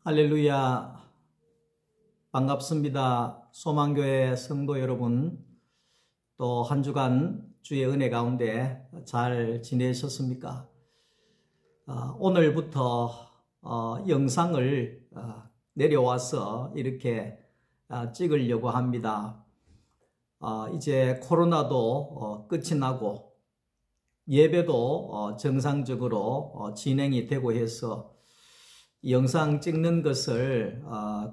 할렐루야. 반갑습니다. 소망교회 성도 여러분, 또 한 주간 주의 은혜 가운데 잘 지내셨습니까? 오늘부터 영상을 내려와서 이렇게 찍으려고 합니다. 이제 코로나도 끝이 나고 예배도 정상적으로 진행이 되고 해서 영상 찍는 것을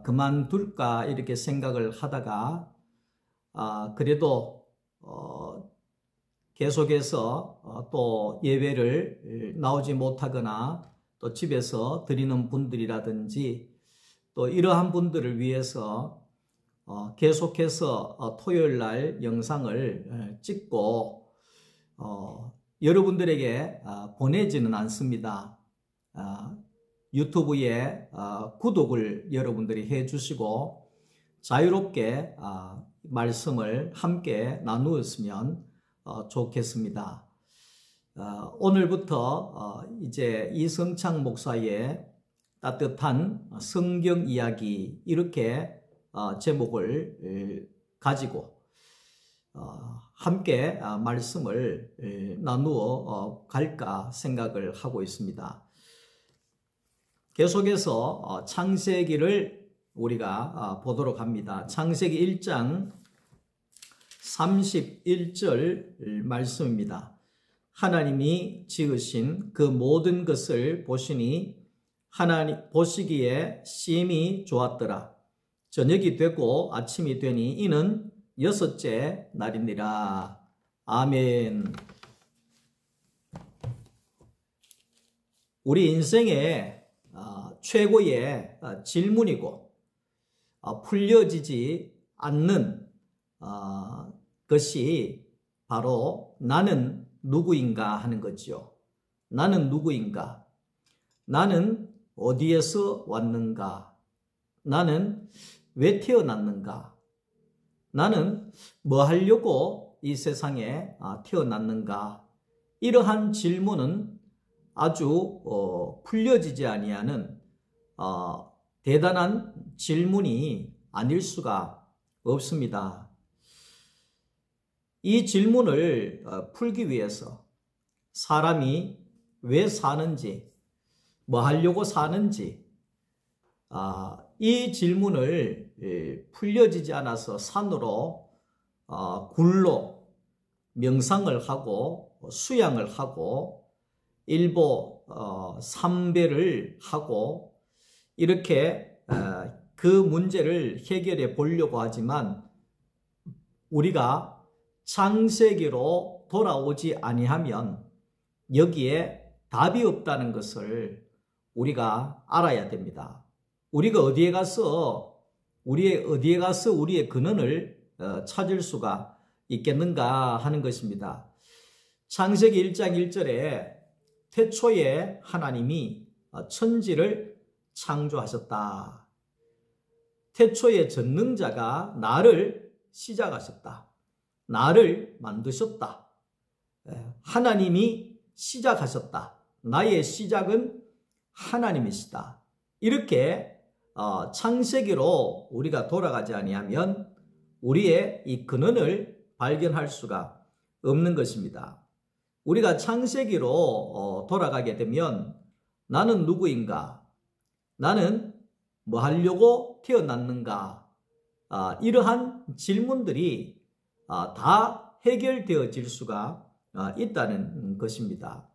그만둘까 이렇게 생각을 하다가 그래도 계속해서 또 예배를 나오지 못하거나 또 집에서 드리는 분들이라든지 또 이러한 분들을 위해서 계속해서 토요일 날 영상을 찍고 여러분들에게 보내지는 않습니다. 유튜브에 구독을 여러분들이 해주시고 자유롭게 말씀을 함께 나누었으면 좋겠습니다. 오늘부터 이제 이성창 목사의 따뜻한 성경 이야기 이렇게 제목을 가지고 함께 말씀을 나누어 갈까 생각을 하고 있습니다. 계속해서 창세기를 우리가 보도록 합니다. 창세기 1장 31절 말씀입니다. 하나님이 지으신 그 모든 것을 보시니 하나님 보시기에 심히 좋았더라. 저녁이 되고 아침이 되니 이는 여섯째 날이니라. 아멘. 우리 인생에 최고의 질문이고 풀려지지 않는 것이 바로 나는 누구인가 하는 거죠. 나는 누구인가? 나는 어디에서 왔는가? 나는 왜 태어났는가? 나는 뭐 하려고 이 세상에 태어났는가? 이러한 질문은 아주 풀려지지 아니하는 대단한 질문이 아닐 수가 없습니다. 이 질문을 풀기 위해서 사람이 왜 사는지, 뭐 하려고 사는지, 이 질문을 풀려지지 않아서 산으로 굴로 명상을 하고 수양을 하고 일보 삼배를 하고 이렇게 그 문제를 해결해 보려고 하지만 우리가 창세기로 돌아오지 아니하면 여기에 답이 없다는 것을 우리가 알아야 됩니다. 우리가 어디에 가서 우리의 근원을 찾을 수가 있겠는가 하는 것입니다. 창세기 1장 1절에 태초에 하나님이 천지를 창조하셨다. 태초의 전능자가 나를 시작하셨다. 나를 만드셨다. 하나님이 시작하셨다. 나의 시작은 하나님이시다. 이렇게 창세기로 우리가 돌아가지 아니하면 우리의 이 근원을 발견할 수가 없는 것입니다. 우리가 창세기로 돌아가게 되면 나는 누구인가? 나는 뭐 하려고 태어났는가? 이러한 질문들이 다 해결되어질 수가 있다는 것입니다.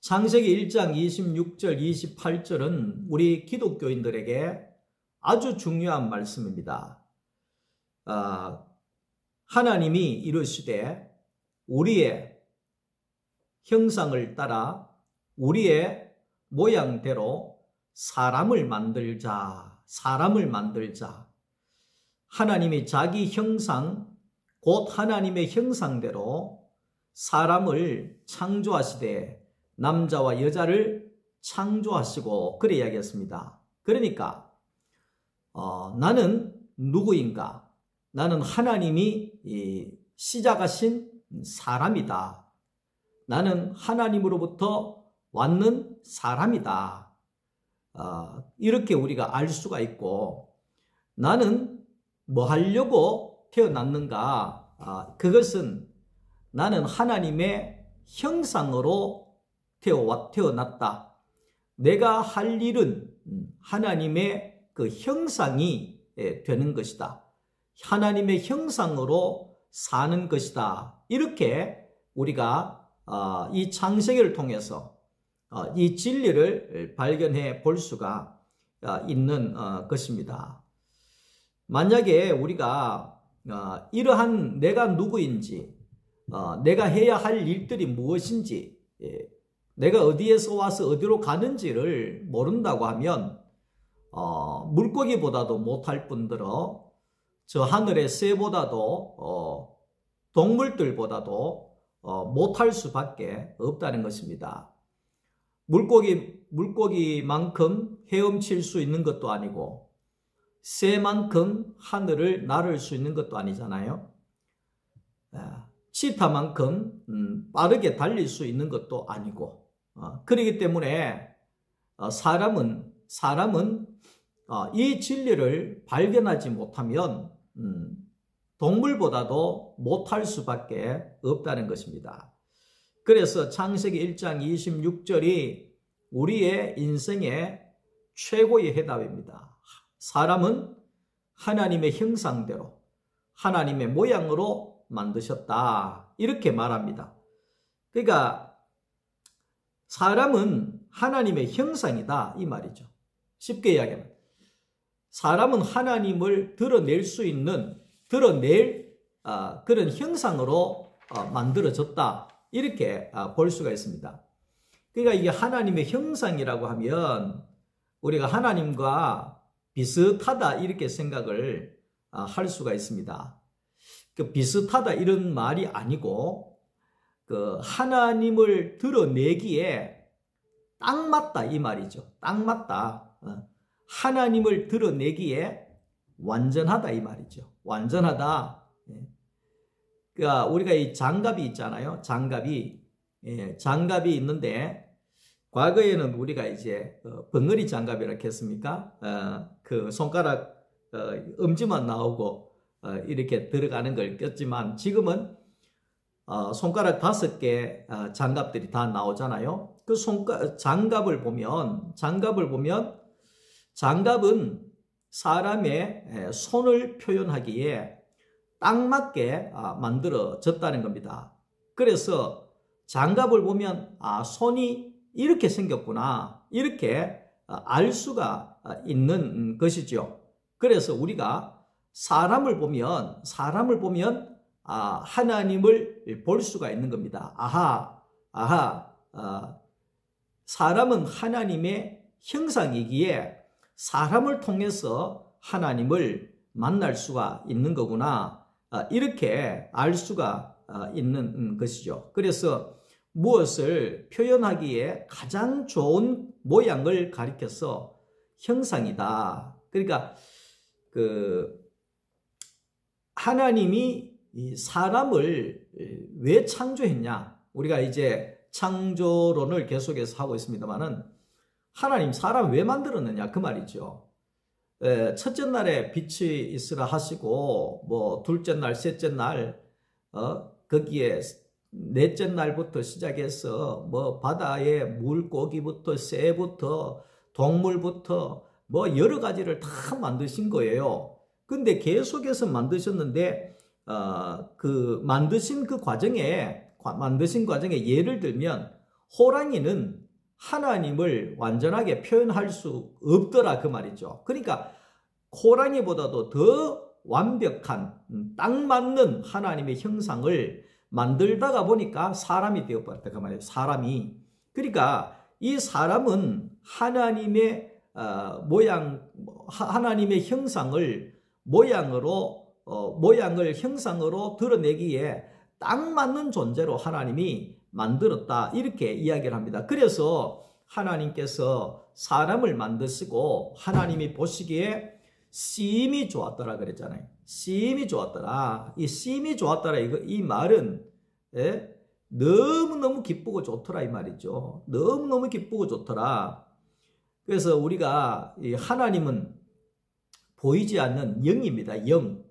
창세기 1장 26절, 28절은 우리 기독교인들에게 아주 중요한 말씀입니다. 하나님이 이르시되 우리의 형상을 따라 우리의 모양대로 사람을 만들자. 하나님이 자기 형상, 곧 하나님의 형상대로 사람을 창조하시되 남자와 여자를 창조하시고 그래 이야기했습니다. 그러니까 나는 누구인가? 나는 하나님이 시작하신 사람이다. 나는 하나님으로부터 왔는 사람이다. 이렇게 우리가 알 수가 있고, 나는 뭐 하려고 태어났는가? 그것은 나는 하나님의 형상으로 태어났다. 내가 할 일은 하나님의 그 형상이 되는 것이다. 하나님의 형상으로 사는 것이다. 이렇게 우리가 이 창세기를 통해서 이 진리를 발견해 볼 수가 있는 것입니다. 만약에 우리가 이러한 내가 누구인지, 내가 해야 할 일들이 무엇인지, 내가 어디에서 와서 어디로 가는지를 모른다고 하면 물고기보다도 못할 뿐더러 저 하늘의 새보다도 동물들보다도 못할 수밖에 없다는 것입니다. 물고기만큼 헤엄칠 수 있는 것도 아니고 새만큼 하늘을 나를 수 있는 것도 아니잖아요. 치타만큼 빠르게 달릴 수 있는 것도 아니고, 그렇기 때문에 사람은 이 진리를 발견하지 못하면 동물보다도 못할 수밖에 없다는 것입니다. 그래서 창세기 1장 26절이 우리의 인생의 최고의 해답입니다. 사람은 하나님의 형상대로 하나님의 모양으로 만드셨다. 이렇게 말합니다. 그러니까 사람은 하나님의 형상이다. 이 말이죠. 쉽게 이야기하면 사람은 하나님을 드러낼 그런 형상으로 만들어졌다. 이렇게 볼 수가 있습니다. 그러니까 이게 하나님의 형상이라고 하면 우리가 하나님과 비슷하다 이렇게 생각을 할 수가 있습니다. 그 비슷하다 이런 말이 아니고 그 하나님을 드러내기에 딱 맞다 이 말이죠. 딱 맞다. 하나님을 드러내기에 완전하다 이 말이죠. 완전하다. 그러니까 우리가 이 장갑이 있잖아요. 장갑이 있는데 과거에는 우리가 이제 벙어리 장갑이라고 했습니까? 그 손가락 엄지만 나오고 이렇게 들어가는 걸 꼈지만 지금은 손가락 5개 장갑들이 다 나오잖아요. 그 장갑을 보면 장갑은 사람의 손을 표현하기에 딱 맞게 만들어졌다는 겁니다. 그래서 장갑을 보면 손이 이렇게 생겼구나 이렇게 알 수가 있는 것이죠. 그래서 우리가 사람을 보면 하나님을 볼 수가 있는 겁니다. 사람은 하나님의 형상이기에 사람을 통해서 하나님을 만날 수가 있는 거구나. 이렇게 알 수가 있는 것이죠. 그래서 무엇을 표현하기에 가장 좋은 모양을 가리켜서 형상이다. 그러니까 하나님이 이 사람을 왜 창조했냐? 우리가 이제 창조론을 계속해서 하고 있습니다만은 하나님 사람 왜 만들었느냐 그 말이죠. 첫째 날에 빛이 있으라 하시고 뭐 둘째 날, 셋째 날 거기에 넷째 날부터 시작해서 뭐 바다의 물고기부터 새부터 동물부터 뭐 여러 가지를 다 만드신 거예요. 근데 계속해서 만드셨는데 그 만드신 과정에 예를 들면 호랑이는 하나님을 완전하게 표현할 수 없더라 그 말이죠. 그러니까 호랑이보다도 더 완벽한 딱 맞는 하나님의 형상을 만들다가 보니까 사람이 되어버렸다 그 말이에요. 사람이. 그러니까 이 사람은 하나님의 하나님의 형상을 모양을 형상으로 드러내기에 딱 맞는 존재로 하나님이 만들었다 이렇게 이야기를 합니다. 그래서 하나님께서 사람을 만드시고 하나님이 보시기에 심히 좋았더라 그랬잖아요. 심히 좋았더라. 이 심히 좋았더라 이 말은 너무너무 기쁘고 좋더라 이 말이죠. 너무너무 기쁘고 좋더라. 그래서 우리가 이 하나님은 보이지 않는 영입니다. 영.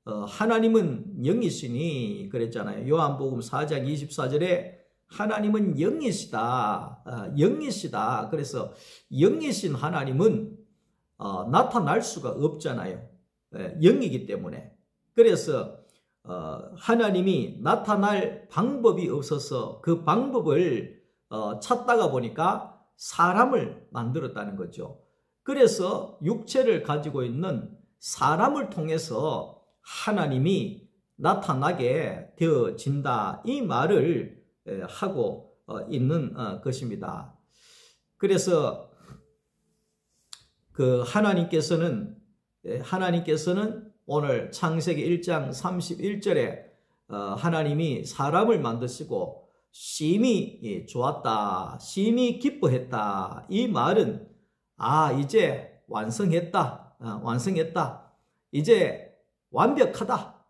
하나님은 영이시니 그랬잖아요. 요한복음 4장 24절에 하나님은 영이시다. 영이시다. 그래서 영이신 하나님은 나타날 수가 없잖아요. 영이기 때문에. 그래서 하나님이 나타날 방법이 없어서 그 방법을 찾다가 보니까 사람을 만들었다는 거죠. 그래서 육체를 가지고 있는 사람을 통해서 하나님이 나타나게 되어진다. 이 말을 하고 있는 것입니다. 그래서 그 하나님께서는 오늘 창세기 1장 31절에 하나님이 사람을 만드시고 심히 좋았다, 심히 기뻐했다. 이 말은 이제 완성했다, 이제 완벽하다,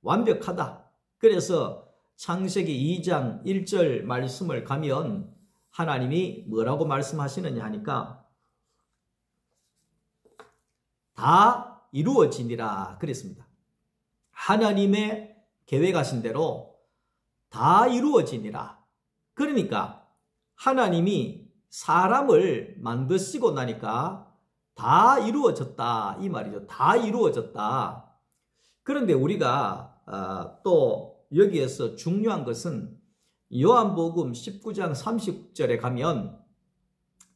완벽하다. 그래서 창세기 2장 1절 말씀을 가면 하나님이 뭐라고 말씀하시느냐 하니까 다 이루어지니라 그랬습니다. 하나님의 계획하신 대로 다 이루어지니라. 그러니까 하나님이 사람을 만드시고 나니까 다 이루어졌다 이 말이죠. 다 이루어졌다. 그런데 우리가 또 여기에서 중요한 것은 요한복음 19장 30절에 가면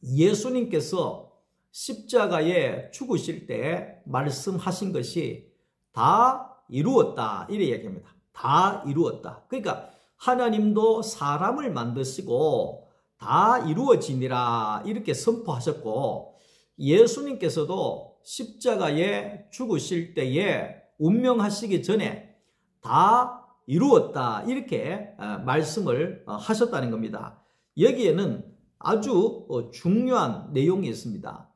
예수님께서 십자가에 죽으실 때 말씀하신 것이 다 이루었다 이렇게 얘기합니다. 다 이루었다. 그러니까 하나님도 사람을 만드시고 다 이루어지니라 이렇게 선포하셨고, 예수님께서도 십자가에 죽으실 때에 운명하시기 전에 다 이루었다 이렇게 말씀을 하셨다는 겁니다. 여기에는 아주 중요한 내용이 있습니다.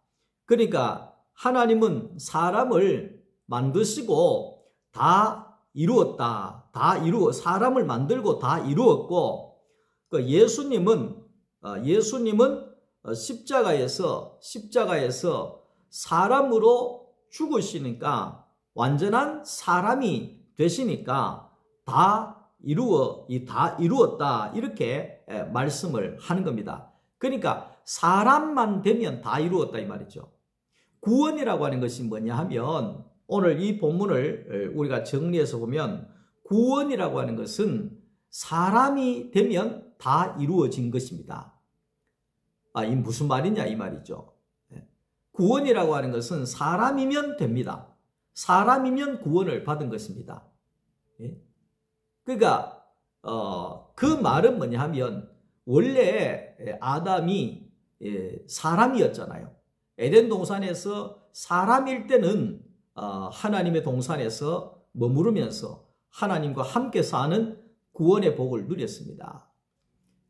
그러니까 하나님은 사람을 만드시고 다 이루었다. 사람을 만들고 다 이루었고, 예수님은 십자가에서 사람으로 죽으시니까 완전한 사람이 되시니까 다 이루었다 이렇게 말씀을 하는 겁니다. 그러니까 사람만 되면 다 이루었다 이 말이죠. 구원이라고 하는 것이 뭐냐 하면, 오늘 이 본문을 우리가 정리해서 보면 구원이라고 하는 것은 사람이 되면 다 이루어진 것입니다. 이 무슨 말이냐 이 말이죠. 구원이라고 하는 것은 사람이면 됩니다. 사람이면 구원을 받은 것입니다. 그러니까 그 말은 뭐냐 하면, 원래 아담이 사람이었잖아요. 에덴 동산에서 사람일 때는 하나님의 동산에서 머무르면서 하나님과 함께 사는 구원의 복을 누렸습니다.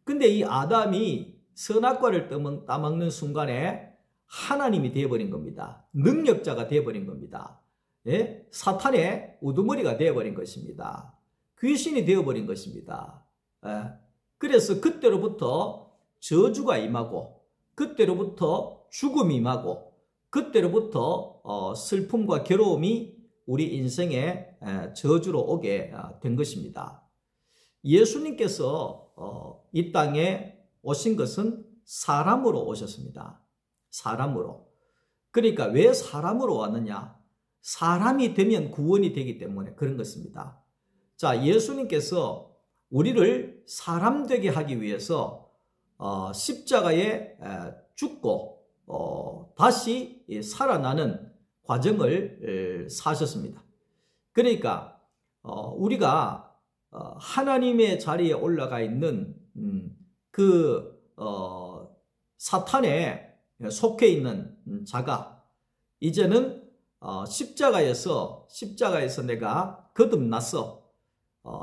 근데 이 아담이 선악과를 따먹는 순간에 하나님이 되어버린 겁니다. 능력자가 되어버린 겁니다. 사탄의 우두머리가 되어버린 것입니다. 귀신이 되어버린 것입니다. 그래서 그때로부터 저주가 임하고, 그때로부터 죽음이 임하고, 그때로부터 슬픔과 괴로움이 우리 인생에 저주로 오게 된 것입니다. 예수님께서 이 땅에 오신 것은 사람으로 오셨습니다. 사람으로. 그러니까 왜 사람으로 왔느냐? 사람이 되면 구원이 되기 때문에 그런 것입니다. 자, 예수님께서 우리를 사람 되게 하기 위해서 십자가에 죽고 다시 살아나는 과정을 사셨습니다. 그러니까 우리가 하나님의 자리에 올라가 있는 그 사탄에 속해 있는 자가 이제는 십자가에서 내가 거듭나서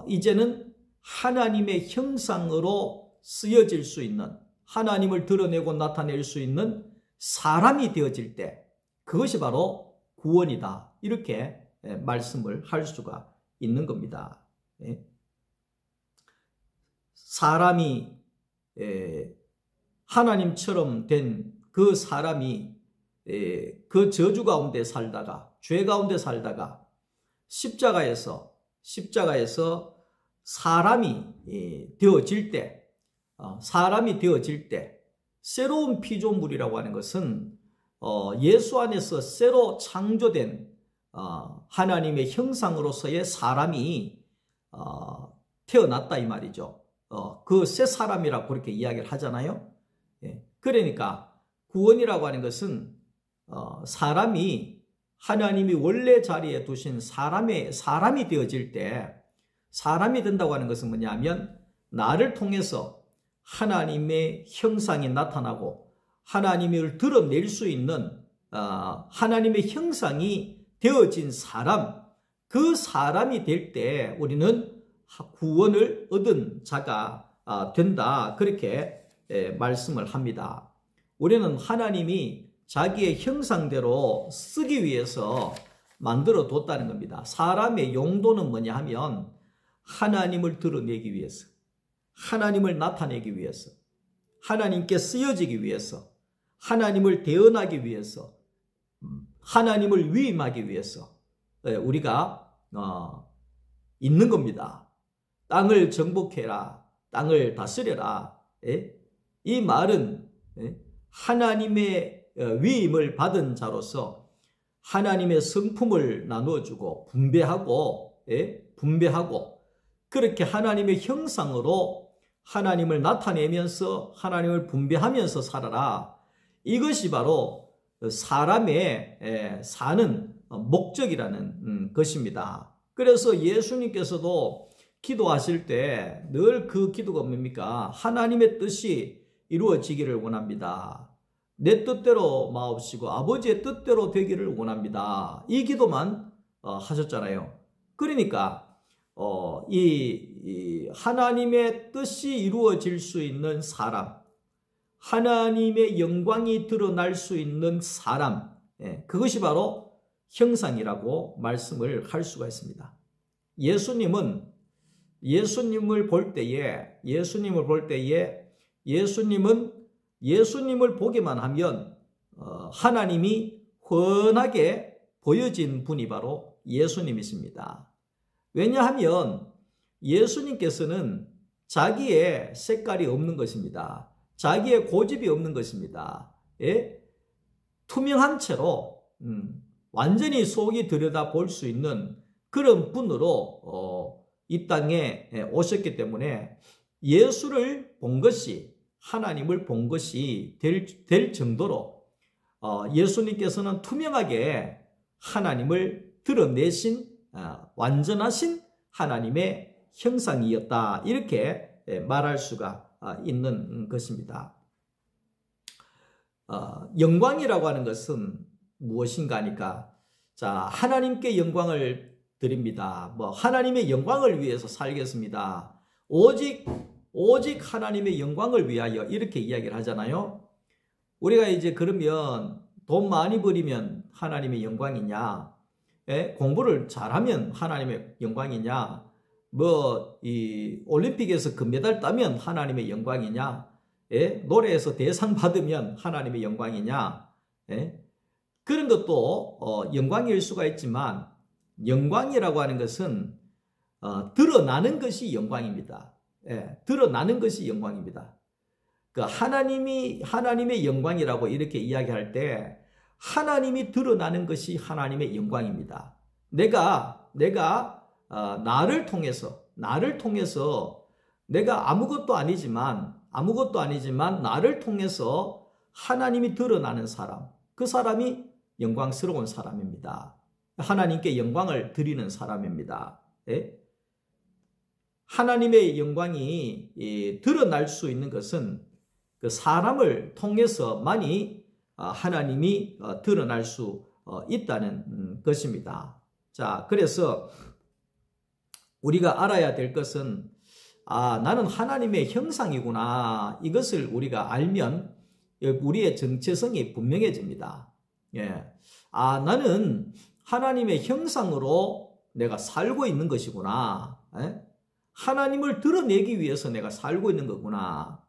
이제는 하나님의 형상으로 쓰여질 수 있는, 하나님을 드러내고 나타낼 수 있는 사람이 되어질 때, 그것이 바로 구원이다 이렇게 말씀을 할 수가 있는 겁니다. 사람이 하나님처럼 된 그 사람이 그 저주 가운데 살다가 죄 가운데 살다가 십자가에서 사람이 되어질 때 새로운 피조물이라고 하는 것은 예수 안에서 새로 창조된 하나님의 형상으로서의 사람이 태어났다 이 말이죠. 그 새 사람이라고 그렇게 이야기를 하잖아요. 그러니까 구원이라고 하는 것은 사람이 하나님이 원래 자리에 두신 사람이 되어질 때, 사람이 된다고 하는 것은 뭐냐면 나를 통해서 하나님의 형상이 나타나고 하나님을 드러낼 수 있는 하나님의 형상이 되어진 사람, 그 사람이 될 때 우리는 구원을 얻은 자가 된다, 그렇게 말씀을 합니다. 우리는 하나님이 자기의 형상대로 쓰기 위해서 만들어 뒀다는 겁니다. 사람의 용도는 뭐냐 하면 하나님을 드러내기 위해서, 하나님을 나타내기 위해서, 하나님께 쓰여지기 위해서, 하나님을 대언하기 위해서, 하나님을 위임하기 위해서 우리가 있는 겁니다. 땅을 정복해라, 땅을 다스려라. 이 말은 하나님의 위임을 받은 자로서 하나님의 성품을 나누어주고 분배하고 그렇게 하나님의 형상으로 하나님을 나타내면서 하나님을 분배하면서 살아라. 이것이 바로 사람의 사는 목적이라는 것입니다. 그래서 예수님께서도 기도하실 때 늘 그 기도가 뭡니까? 하나님의 뜻이 이루어지기를 원합니다. 내 뜻대로 마옵시고 아버지의 뜻대로 되기를 원합니다. 이 기도만 하셨잖아요. 그러니까 이 하나님의 뜻이 이루어질 수 있는 사람, 하나님의 영광이 드러날 수 있는 사람, 그것이 바로 형상이라고 말씀을 할 수가 있습니다. 예수님을 볼 때에 예수님을 보기만 하면 하나님이 훤하게 보여진 분이 바로 예수님이십니다. 왜냐하면 예수님께서는 자기의 색깔이 없는 것입니다. 자기의 고집이 없는 것입니다. 투명한 채로 완전히 속이 들여다볼 수 있는 그런 분으로 이 땅에 오셨기 때문에 예수를 본 것이, 하나님을 본 것이 될 정도로 예수님께서는 투명하게 하나님을 드러내신 완전하신 하나님의 형상이었다, 이렇게 말할 수가 있는 것입니다. 영광이라고 하는 것은 무엇인가 하니까, 자, 하나님께 영광을 드립니다. 하나님의 영광을 위해서 살겠습니다. 오직 하나님의 영광을 위하여, 이렇게 이야기를 하잖아요. 우리가 이제 그러면 돈 많이 벌이면 하나님의 영광이냐? 공부를 잘하면 하나님의 영광이냐? 이 올림픽에서 금메달 따면 하나님의 영광이냐? 노래에서 대상 받으면 하나님의 영광이냐? 그런 것도 영광일 수가 있지만, 영광이라고 하는 것은 드러나는 것이 영광입니다. 드러나는 것이 영광입니다. 그 하나님의 영광이라고 이렇게 이야기할 때 하나님이 드러나는 것이 하나님의 영광입니다. 내가 나를 통해서 내가 아무것도 아니지만 나를 통해서 하나님이 드러나는 사람, 그 사람이 영광스러운 사람입니다. 하나님께 영광을 드리는 사람입니다. 하나님의 영광이 드러날 수 있는 것은 그 사람을 통해서만이 하나님이 드러날 수 있다는 것입니다. 자, 그래서 우리가 알아야 될 것은 나는 하나님의 형상이구나, 이것을 우리가 알면 우리의 정체성이 분명해집니다. 나는 하나님의 형상으로 내가 살고 있는 것이구나. 하나님을 드러내기 위해서 내가 살고 있는 거구나.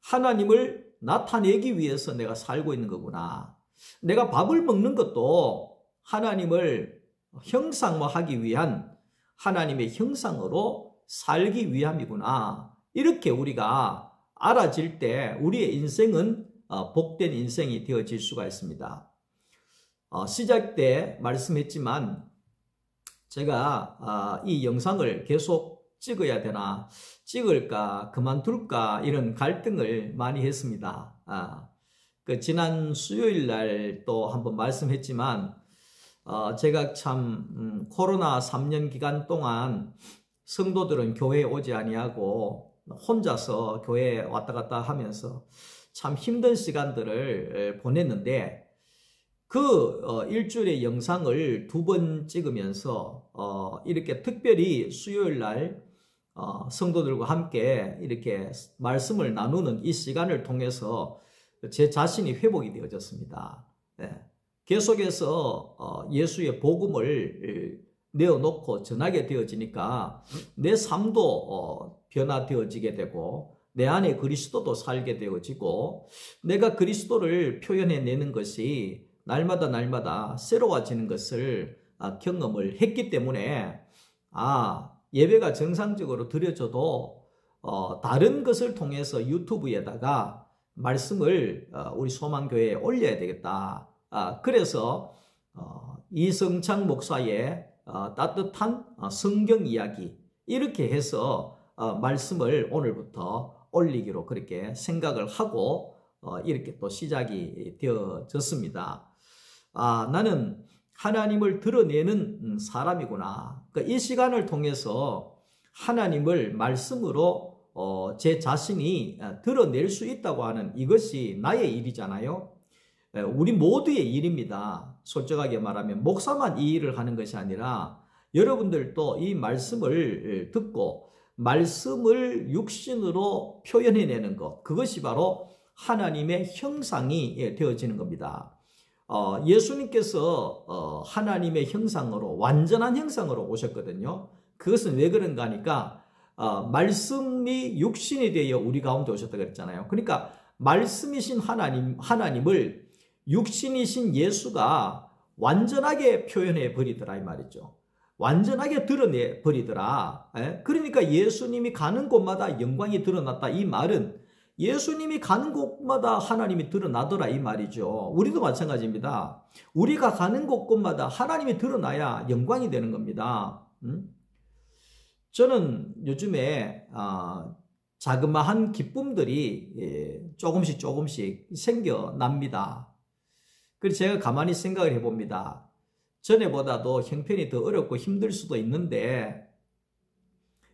하나님을 나타내기 위해서 내가 살고 있는 거구나. 내가 밥을 먹는 것도 하나님을 형상화하기 위한 하나님의 형상으로 살기 위함이구나. 이렇게 우리가 알아질 때 우리의 인생은 복된 인생이 되어질 수가 있습니다. 시작 때 말씀했지만 제가 이 영상을 계속 찍어야 되나, 찍을까 그만둘까 이런 갈등을 많이 했습니다. 지난 수요일 날 또 한번 말씀했지만 제가 참 코로나 3년 기간 동안 성도들은 교회에 오지 아니하고 혼자서 교회에 왔다 갔다 하면서 참 힘든 시간들을 보냈는데, 일주일의 영상을 2번 찍으면서 이렇게 특별히 수요일 날 성도들과 함께 이렇게 말씀을 나누는 이 시간을 통해서 제 자신이 회복이 되어졌습니다. 계속해서 예수의 복음을 내어놓고 전하게 되어지니까 내 삶도 변화되어지게 되고 내 안에 그리스도도 살게 되어지고 내가 그리스도를 표현해내는 것이 날마다 새로워지는 것을 경험을 했기 때문에 예배가 정상적으로 드려져도 다른 것을 통해서 유튜브에다가 말씀을 우리 소망교회에 올려야 되겠다. 그래서 이성창 목사의 따뜻한 성경 이야기 이렇게 해서 말씀을 오늘부터 올리기로 그렇게 생각을 하고 이렇게 또 시작이 되어졌습니다. 나는 하나님을 드러내는 사람이구나. 그러니까 이 시간을 통해서 하나님을 말씀으로 제 자신이 드러낼 수 있다고 하는 이것이 나의 일이잖아요. 우리 모두의 일입니다. 솔직하게 말하면 목사만 이 일을 하는 것이 아니라 여러분들도 이 말씀을 듣고 말씀을 육신으로 표현해내는 것, 그것이 바로 하나님의 형상이 되어지는 겁니다. 예수님께서 하나님의 형상으로, 완전한 형상으로 오셨거든요. 그것은 왜 그런가 하니까 말씀이 육신이 되어 우리 가운데 오셨다고 그랬잖아요. 그러니까 말씀이신 하나님을 육신이신 예수가 완전하게 표현해 버리더라 이 말이죠. 완전하게 드러내 버리더라. 그러니까 예수님이 가는 곳마다 영광이 드러났다. 이 말은 예수님이 가는 곳마다 하나님이 드러나더라 이 말이죠. 우리도 마찬가지입니다. 우리가 가는 곳곳마다 하나님이 드러나야 영광이 되는 겁니다. 저는 요즘에 자그마한 기쁨들이 조금씩 생겨납니다. 그래서 제가 가만히 생각을 해봅니다. 전에보다도 형편이 더 어렵고 힘들 수도 있는데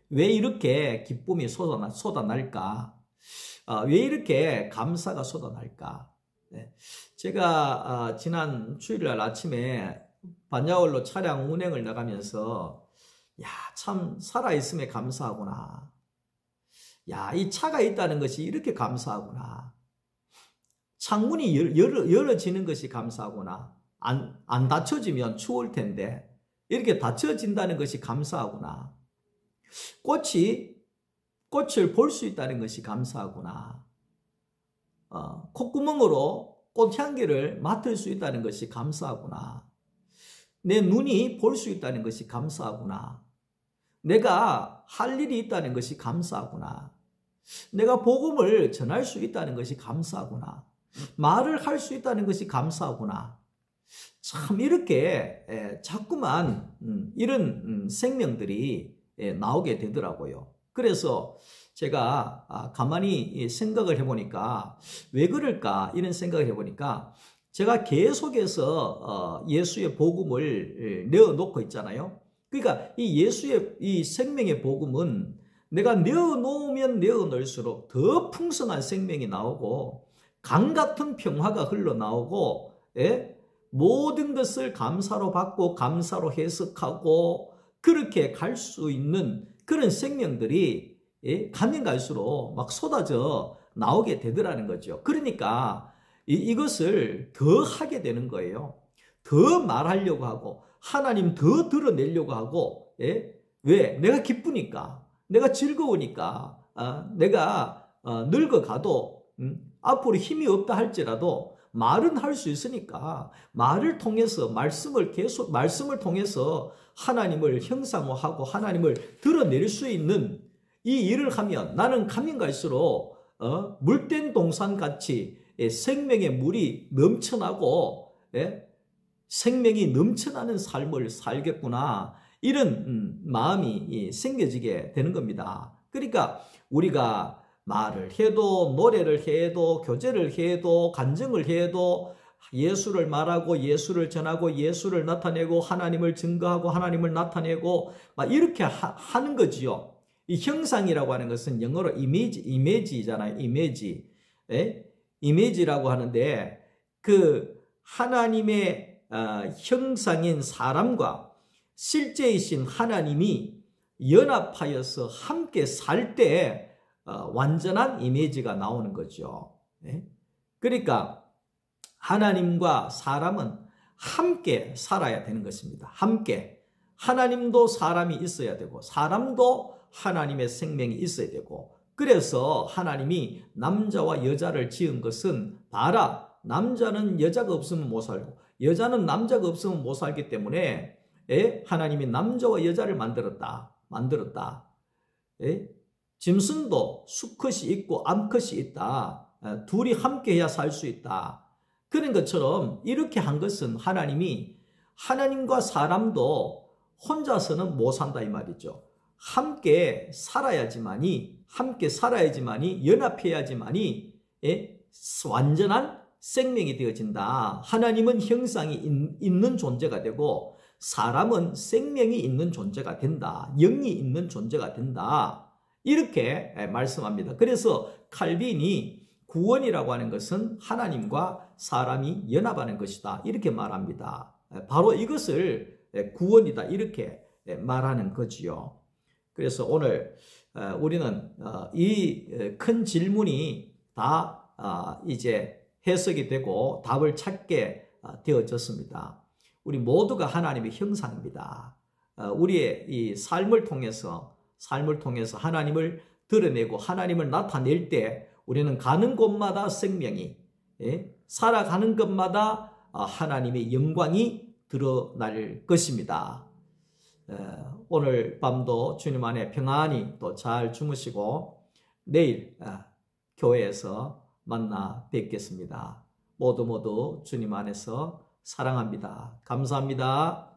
왜 이렇게 기쁨이 쏟아날까? 왜 이렇게 감사가 쏟아날까? 제가 지난 주일날 아침에 반야월로 차량 운행을 나가면서 참 살아있음에 감사하구나. 이 차가 있다는 것이 이렇게 감사하구나. 창문이 열어지는 것이 감사하구나. 안 닫혀지면 추울 텐데 이렇게 닫혀진다는 것이 감사하구나. 꽃을 볼 수 있다는 것이 감사하구나. 콧구멍으로 꽃향기를 맡을 수 있다는 것이 감사하구나. 내 눈이 볼 수 있다는 것이 감사하구나. 내가 할 일이 있다는 것이 감사하구나. 내가 복음을 전할 수 있다는 것이 감사하구나. 말을 할 수 있다는 것이 감사하구나. 참 이렇게 자꾸만 이런 생명들이 나오게 되더라고요. 그래서 제가 가만히 생각을 해보니까 왜 그럴까 이런 생각을 해보니까 제가 계속해서 예수의 복음을 내어놓고 있잖아요. 그러니까 이 예수의 이 생명의 복음은 내가 내어놓으면 내어놓을수록 더 풍성한 생명이 나오고 강 같은 평화가 흘러나오고 모든 것을 감사로 받고 감사로 해석하고 그렇게 갈 수 있는 그런 생명들이 가면 갈수록 막 쏟아져 나오게 되더라는 거죠. 그러니까 이것을 더 하게 되는 거예요. 더 말하려고 하고 하나님 더 드러내려고 하고 왜? 내가 기쁘니까, 내가 즐거우니까, 내가 늙어가도 앞으로 힘이 없다 할지라도 말은 할 수 있으니까 말을 통해서 말씀을 통해서 하나님을 형상화하고 하나님을 드러낼 수 있는 이 일을 하면 나는 가면 갈수록 물된 동산같이 생명의 물이 넘쳐나고 생명이 넘쳐나는 삶을 살겠구나, 이런 마음이 생겨지게 되는 겁니다. 그러니까 우리가 말을 해도 노래를 해도 교제를 해도 간증을 해도 예수를 말하고 예수를 전하고 예수를 나타내고 하나님을 증거하고 하나님을 나타내고 막 이렇게 하는 거지요. 이 형상이라고 하는 것은 영어로 이미지잖아요. 이미지라고 하는데 그 하나님의 형상인 사람과 실제이신 하나님이 연합하여서 함께 살 때 완전한 이미지가 나오는 거죠. 그러니까 하나님과 사람은 함께 살아야 되는 것입니다. 함께. 하나님도 사람이 있어야 되고 사람도 하나님의 생명이 있어야 되고, 그래서 하나님이 남자와 여자를 지은 것은 봐라, 남자는 여자가 없으면 못 살고 여자는 남자가 없으면 못 살기 때문에 하나님이 남자와 여자를 만들었다. 짐승도 수컷이 있고 암컷이 있다. 둘이 함께해야 살 수 있다. 그런 것처럼 이렇게 한 것은 하나님이 하나님과 사람도 혼자서는 못 산다 이 말이죠. 함께 살아야지만이 연합해야지만이 완전한 생명이 되어진다. 하나님은 형상이 있는 존재가 되고 사람은 생명이 있는 존재가 된다. 영이 있는 존재가 된다. 이렇게 말씀합니다. 그래서 칼빈이 구원이라고 하는 것은 하나님과 사람이 연합하는 것이다. 이렇게 말합니다. 바로 이것을 구원이다. 이렇게 말하는 거지요. 그래서 오늘 우리는 이 큰 질문이 다 이제 해석이 되고 답을 찾게 되어졌습니다. 우리 모두가 하나님의 형상입니다. 우리의 이 삶을 통해서 하나님을 드러내고 하나님을 나타낼 때 우리는 가는 곳마다 생명이, 살아가는 것마다 하나님의 영광이 드러날 것입니다. 오늘 밤도 주님 안에 평안히 또 잘 주무시고 내일 교회에서 만나 뵙겠습니다. 모두 주님 안에서 사랑합니다. 감사합니다.